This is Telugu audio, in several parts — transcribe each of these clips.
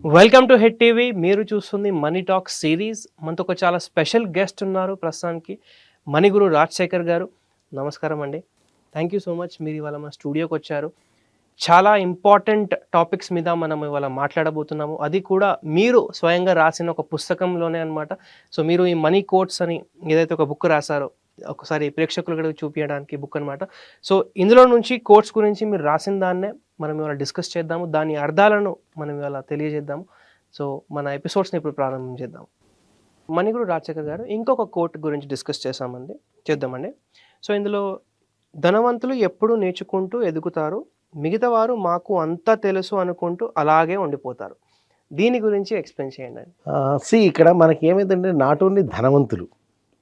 Welcome to head TV. మీరు చూస్తుంది మనీ టాక్ సిరీస్. మనతో ఒక చాలా స్పెషల్ గెస్ట్ ఉన్నారు ప్రస్తుతానికి, మణిగురు రాజశేఖర్ గారు. నమస్కారం అండి. థ్యాంక్ యూ సో మచ్, మీరు ఇవాళ మా స్టూడియోకి వచ్చారు. చాలా ఇంపార్టెంట్ టాపిక్స్ మీద మనం ఇవాళ మాట్లాడబోతున్నాము, అది కూడా మీరు స్వయంగా రాసిన ఒక పుస్తకంలోనే అనమాట. సో మీరు ఈ మనీ కోట్స్ అని ఏదైతే ఒక బుక్ రాశారో, ఒకసారి ప్రేక్షకులకు చూపించడానికి బుక్ అనమాట. సో ఇందులో నుంచి కోట్స్ గురించి మీరు రాసిన దాన్నే మనం ఇవాళ డిస్కస్ చేద్దాము, దాని అర్థాలను మనం ఇవాళ తెలియజేద్దాము. సో మన ఎపిసోడ్స్ని ఇప్పుడు ప్రారంభం చేద్దాం. మణిగురు రాజశేఖర్ గారు, ఇంకొక కోట్ గురించి డిస్కస్ చేద్దామండి. సో ఇందులో ధనవంతులు ఎప్పుడు నేర్చుకుంటూ ఎదుగుతారు, మిగతా వారు మాకు అంతా తెలుసు అనుకుంటూ అలాగే ఉండిపోతారు. దీని గురించి ఎక్స్ప్లెయిన్ చేయండి. ఇక్కడ మనకి ఏమైందంటే నాట్ ఓన్లీ ధనవంతులు,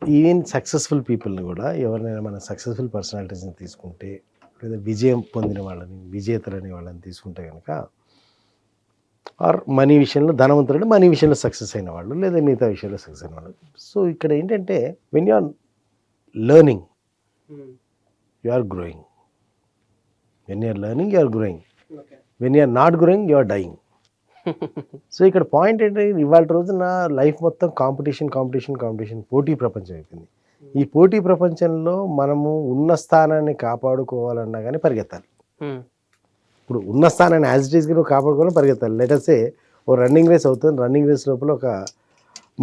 ఈవెన్ సక్సెస్ఫుల్ పీపుల్ని కూడా, ఎవరినైనా మన సక్సెస్ఫుల్ పర్సనాలిటీస్ని తీసుకుంటే, లేదా విజయం పొందిన వాళ్ళని, విజేతలని వాళ్ళని తీసుకుంటే కనుక, ఆర్ మనీ విషయంలో ధనవంతులు అంటే మనీ విషయంలో సక్సెస్ అయిన వాళ్ళు, లేదా మిగతా విషయంలో సక్సెస్ అయిన వాళ్ళు. సో ఇక్కడ ఏంటంటే when you are learning you are growing, when you are learning you are growing, when you are not growing you are dying. So ఇక్కడ పాయింట్ ఏంటంటే, ఇవాళ రోజున లైఫ్ మొత్తం కాంపిటీషన్, పోటీ ప్రపంచం అయిపోయింది. ఈ పోటీ ప్రపంచంలో మనము ఉన్న స్థానాన్ని కాపాడుకోవాలన్నా కానీ పరిగెత్తాలి. ఇప్పుడు ఉన్న స్థానాన్ని యాజ్ ఇట్ ఈస్గా నువ్వు కాపాడుకోవాలని పరిగెత్తాలి. లెటర్సే ఓ రన్నింగ్ రేస్ అవుతుంది, రన్నింగ్ రేస్ లోపల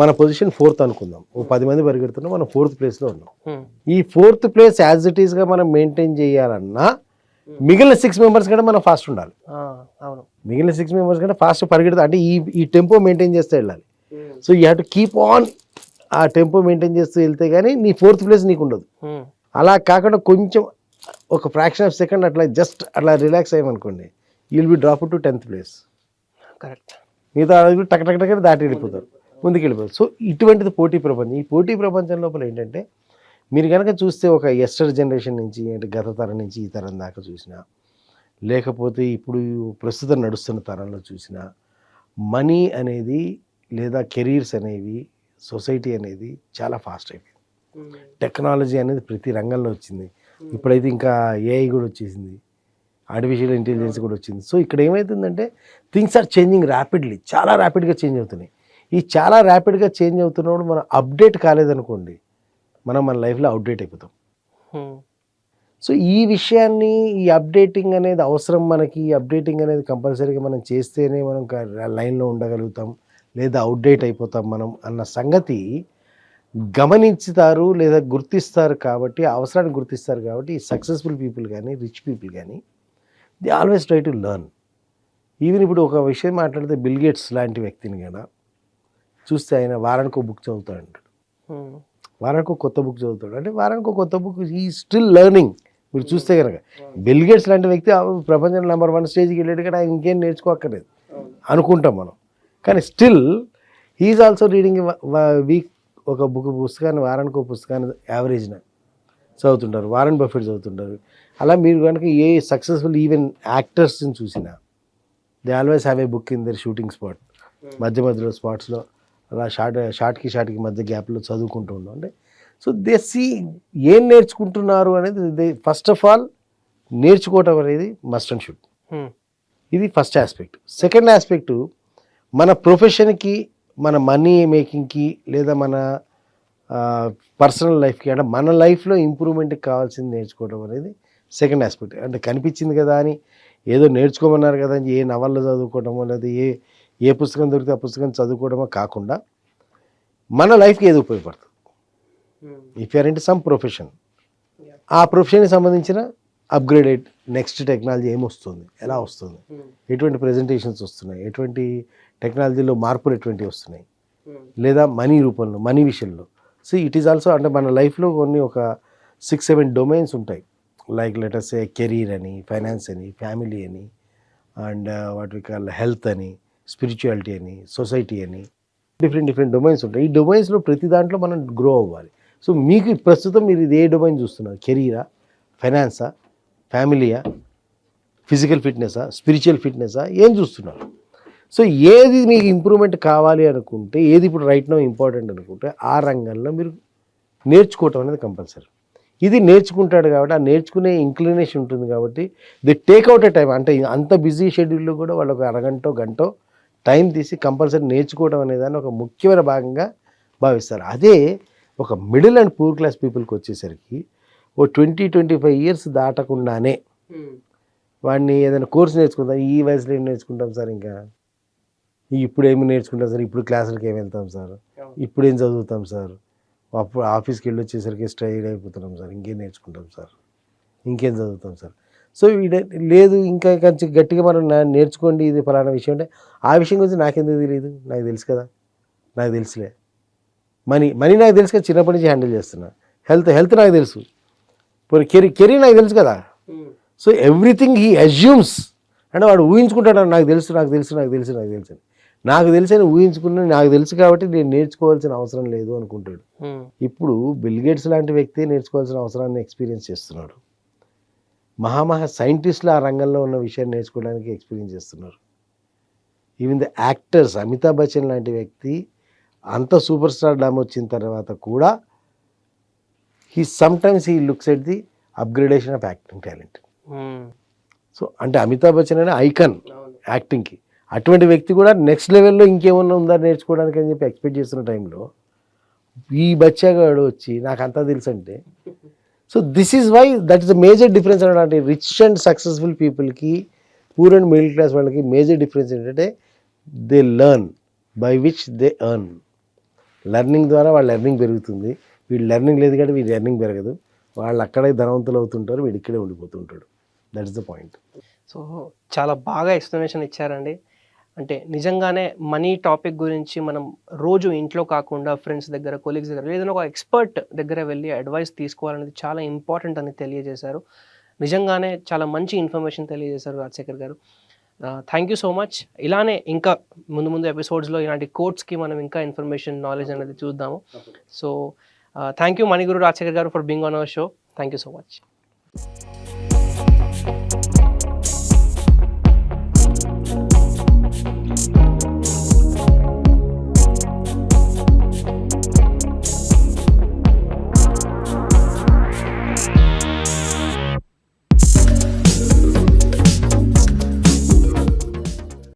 మన పొజిషన్ 4th అనుకుందాం, ఓ 10 మంది పరిగెడుతున్నాం, మనం 4th ప్లేస్లో ఉన్నాం. ఈ 4th ప్లేస్ యాజ్ ఇట్ ఈస్గా మనం మెయింటైన్ చేయాలన్నా మిగిలిన 6 మెంబర్స్ కంటే మనం ఫాస్ట్ ఉండాలి. అవును, మిగిలిన 6 మెంబర్స్ కంటే ఫాస్ట్ పరిగెడతా అంటే ఈ టెంపో మెయింటైన్ చేస్తూ వెళ్ళాలి. So you have to keep on ఆ టెంపో మెయింటైన్ చేస్తూ వెళ్తే కానీ నీ 4th ప్లేస్ నీకు ఉండదు. అలా కాకుండా కొంచెం ఒక ఫ్రాక్షన్ ఆఫ్ సెకండ్ అట్లా జస్ట్ అట్లా రిలాక్స్ అయ్యామనుకోండి, you will be drop to 10th place. Correct. మిగతా టక్ దాటి వెళ్ళిపోతారు, ముందుకు వెళ్ళిపోతారు. సో ఇటువంటిది పోటీ ప్రపంచం. ఈ పోటీ ప్రపంచం లోపల ఏంటంటే, మీరు కనుక చూస్తే ఒక ఎస్టర్ జనరేషన్ నుంచి, అంటే గత తరం నుంచి ఈ తరం దాకా చూసినా, లేకపోతే ఇప్పుడు ప్రస్తుతం నడుస్తున్న తరంలో చూసినా, మనీ అనేది లేదా కెరీర్స్ అనేవి, సొసైటీ అనేది చాలా ఫాస్ట్ అయిపోయింది. టెక్నాలజీ అనేది ప్రతి రంగంలో వచ్చింది. ఇప్పుడైతే ఇంకా ఏఐ కూడా వచ్చేసింది, ఆర్టిఫిషియల్ ఇంటెలిజెన్స్ కూడా వచ్చింది. సో ఇక్కడ ఏమవుతుందంటే, థింగ్స్ ఆర్ చేంజింగ్ ర్యాపిడ్లీ, చాలా ర్యాపిడ్గా చేంజ్ అవుతున్నాయి. ఈ చాలా ర్యాపిడ్గా చేంజ్ అవుతున్నప్పుడు మనం అప్డేట్ కాలేదనుకోండి, మనం మన లైఫ్లో అవుట్డేట్ అయిపోతాం. సో ఈ విషయాన్ని, ఈ అప్డేటింగ్ అనేది అవసరం మనకి. ఈ అప్డేటింగ్ అనేది కంపల్సరీగా మనం చేస్తేనే మనం లైన్లో ఉండగలుగుతాం, లేదా అవుట్డేట్ అయిపోతాం మనం అన్న సంగతి గమనించుతారు లేదా గుర్తిస్తారు. కాబట్టి అవసరాన్ని గుర్తిస్తారు. కాబట్టి ఈ సక్సెస్ఫుల్ పీపుల్ కానీ, రిచ్ పీపుల్ కానీ, they always try to learn. Even ఇప్పుడు ఒక విషయం మాట్లాడితే, బిల్ గేట్స్ లాంటి వ్యక్తిని కదా చూస్తే, ఆయన వారానికి ఒక బుక్ చదువుతాడు అంటాడు, వారానికి ఒక కొత్త బుక్ చదువుతాడు. అంటే వారానికి ఒక కొత్త బుక్, ఈ స్టిల్ లెర్నింగ్. మీరు చూస్తే కనుక బిల్ గేట్స్ లాంటి వ్యక్తి ప్రపంచంలో నెంబర్ 1 స్టేజ్కి వెళ్ళాడు కదా, ఆయన ఇంకేం నేర్చుకోక్కర్లేదు అనుకుంటాం మనం. కానీ still he's also reading week ఒక పుస్తకాన్ని, వారానికి ఒక పుస్తకాన్ని యావరేజ్న చదువుతుంటారు. Warren Buffett చదువుతుంటారు. అలా మీరు కనుక ఏ సక్సెస్ఫుల్ ఈవెన్ యాక్టర్స్ని చూసినా, they always have a book in their shooting spot. మధ్యలో స్పాట్స్లో అలా షార్ట్కి మధ్య గ్యాప్లో చదువుకుంటూ ఉన్నాం. అంటే సో దే సీ ఏం నేర్చుకుంటున్నారు అనేది, ఫస్ట్ ఆఫ్ ఆల్ నేర్చుకోవటం అనేది మస్ట్ అండ్ షుడ్. ఇది ఫస్ట్ ఆస్పెక్ట్. సెకండ్ ఆస్పెక్ట్, మన ప్రొఫెషన్కి, మన మనీ మేకింగ్కి, లేదా మన పర్సనల్ లైఫ్కి, అంటే మన లైఫ్లో ఇంప్రూవ్మెంట్కి కావాల్సింది నేర్చుకోవడం అనేది సెకండ్ ఆస్పెక్ట్. అంటే కనిపించింది కదా అని, ఏదో నేర్చుకోమన్నారు కదా అని ఏ నవల్లో చదువుకోవడమో, లేదా ఏ పుస్తకం దొరికితే ఆ పుస్తకం చదువుకోవడమో కాకుండా, మన లైఫ్కి ఏది ఉపయోగపడుతుంది. If you're into some profession, ఆ ప్రొఫెషన్కి సంబంధించిన అప్గ్రేడెడ్ నెక్స్ట్ టెక్నాలజీ ఏమొస్తుంది, ఎలా వస్తుంది, ఎటువంటి ప్రజెంటేషన్స్ వస్తున్నాయి, ఎటువంటి టెక్నాలజీలో మార్పులు ఎటువంటివి వస్తున్నాయి, లేదా మనీ రూపంలో, మనీ విషయంలో. సో ఇట్ ఈస్ ఆల్సో, అంటే మన లైఫ్లో కొన్ని ఒక 6-7 డొమైన్స్ ఉంటాయి. Like let us say career అని, ఫైనాన్స్ అని, ఫ్యామిలీ అని, and what we call health అని, స్పిరిచువాలిటీ అని, సొసైటీ అని, డిఫరెంట్ డొమైన్స్ ఉంటాయి. ఈ డొమైన్స్లో ప్రతి దాంట్లో మనం గ్రో అవ్వాలి. సో మీకు ప్రస్తుతం మీరు ఇది ఏ డొమైన్ చూస్తున్నారు? కెరీరా, ఫైనాన్సా, ఫ్యామిలీయా, ఫిజికల్ ఫిట్నెసా, స్పిరిచువల్ ఫిట్నెసా, ఏం చూస్తున్నారు? సో ఏది మీకు ఇంప్రూవ్మెంట్ కావాలి అనుకుంటే, ఏది ఇప్పుడు రైట్ నో ఇంపార్టెంట్ అనుకుంటే, ఆ రంగంలో మీరు నేర్చుకోవటం అనేది కంపల్సరీ. ఇది నేర్చుకుంటాడు కాబట్టి, ఆ నేర్చుకునే ఇంక్లినేషన్ ఉంటుంది కాబట్టి, ది టేక్అవుట్ ఏ టైం. అంటే అంత బిజీ షెడ్యూల్లో కూడా వాళ్ళకు అరగంటో గంటో టైం తీసి కంపల్సరీ నేర్చుకోవడం అనేదాన్ని ఒక ముఖ్యమైన భాగంగా భావిస్తారు. అదే ఒక మిడిల్ అండ్ పూర్ క్లాస్ పీపుల్కి వచ్చేసరికి ఓ 20-25 ఇయర్స్ దాటకుండానే వాడిని ఏదైనా కోర్స్ నేర్చుకుందాం, ఈ వయసులో ఏం నేర్చుకుంటాం సార్, ఇంకా ఇప్పుడు ఏమి నేర్చుకుంటాం సార్, ఇప్పుడు క్లాసులకి ఏమి వెళ్తాం సార్, ఇప్పుడు ఏం చదువుతాం సార్, అప్పుడు ఆఫీస్కి వెళ్ళి వచ్చేసరికి స్ట్రైడ్ అయిపోతున్నాం సార్, ఇంకేం నేర్చుకుంటాం సార్, ఇంకేం చదువుతాం సార్. సో లేదు ఇంకా కొంచెం గట్టిగా మనం నేర్చుకోండి ఇది ఫలానా విషయం అంటే ఆ విషయం గురించి నాకెందుకు తెలియదు, నాకు తెలుసు కదా, నాకు తెలుసులే. మనీ నాకు తెలుసు కదా, చిన్నప్పటి నుంచి హ్యాండిల్ చేస్తున్నా. హెల్త్ నాకు తెలుసు, కెరీర్ నాకు తెలుసు కదా. సో ఎవ్రీథింగ్ హీ అజ్యూమ్స్, అంటే వాడు ఊహించుకుంటాడు నాకు తెలుసు అని ఊహించుకున్న నాకు తెలుసు కాబట్టి నేను నేర్చుకోవాల్సిన అవసరం లేదు అనుకుంటాడు. ఇప్పుడు బిల్ గేట్స్ లాంటి వ్యక్తి నేర్చుకోవాల్సిన అవసరాన్ని ఎక్స్పీరియన్స్ చేస్తున్నాడు. మహా సైంటిస్టులు ఆ రంగంలో ఉన్న విషయాన్ని నేర్చుకోవడానికి ఎక్స్పీరియన్స్ చేస్తున్నారు. Even the actors, Amitabh Bachchan లాంటి వ్యక్తి అంత సూపర్ స్టార్ డామ్ వచ్చిన తర్వాత కూడా sometimes he looks at the upgradation of acting talent. So అంటే అమితాబ్ బచ్చన్ అనే ఐకాన్ యాక్టింగ్కి, అటువంటి వ్యక్తి కూడా నెక్స్ట్ లెవెల్లో ఇంకేమన్నా ఉందా నేర్చుకోవడానికి అని చెప్పి ఎక్స్పెక్ట్ చేస్తున్న టైంలో ఈ బచ్చాగాడు వచ్చి నాకు అంతా తెలుసు అంటే, so this is why that is the major difference అంటే రిచ్ అండ్ సక్సెస్ఫుల్ పీపుల్కి పూర్ అండ్ మిడిల్ క్లాస్ వాళ్ళకి మేజర్ డిఫరెన్స్ ఏంటంటే they learn by which they earn. Learning ద్వారా వాళ్ళ లెర్నింగ్ పెరుగుతుంది, వీళ్ళు లెర్నింగ్ లేదు కాబట్టి వీళ్ళు లెర్నింగ్ పెరగదు, వాళ్ళు అక్కడే ధనవంతులు అవుతుంటారు, వీడు ఇక్కడే ఉండిపోతుంటాడు. That is the point. So చాలా బాగా ఎక్స్ప్లెనేషన్ ఇచ్చారండి. అంటే నిజంగానే మనీ టాపిక్ గురించి మనం రోజు ఇంట్లో కాకుండా ఫ్రెండ్స్ దగ్గర, కొలీగ్స్ దగ్గర, ఏదైనా ఒక ఎక్స్పర్ట్ దగ్గర వెళ్ళి అడ్వైస్ తీసుకోవాలనేది చాలా ఇంపార్టెంట్ అని తెలియజేశారు. నిజంగానే చాలా మంచి ఇన్ఫర్మేషన్ తెలియజేశారు రాజశేఖర్ గారు. Thank you so much. ఇలానే ఇంకా ముందు ఎపిసోడ్స్లో ఇలాంటి కోట్స్కి మనం ఇంకా ఇన్ఫర్మేషన్, నాలెడ్జ్ అనేది చూద్దాము. సో థ్యాంక్ యూ మణిగురు రాజశేఖర్ గారు for being on our show. Thank you so much.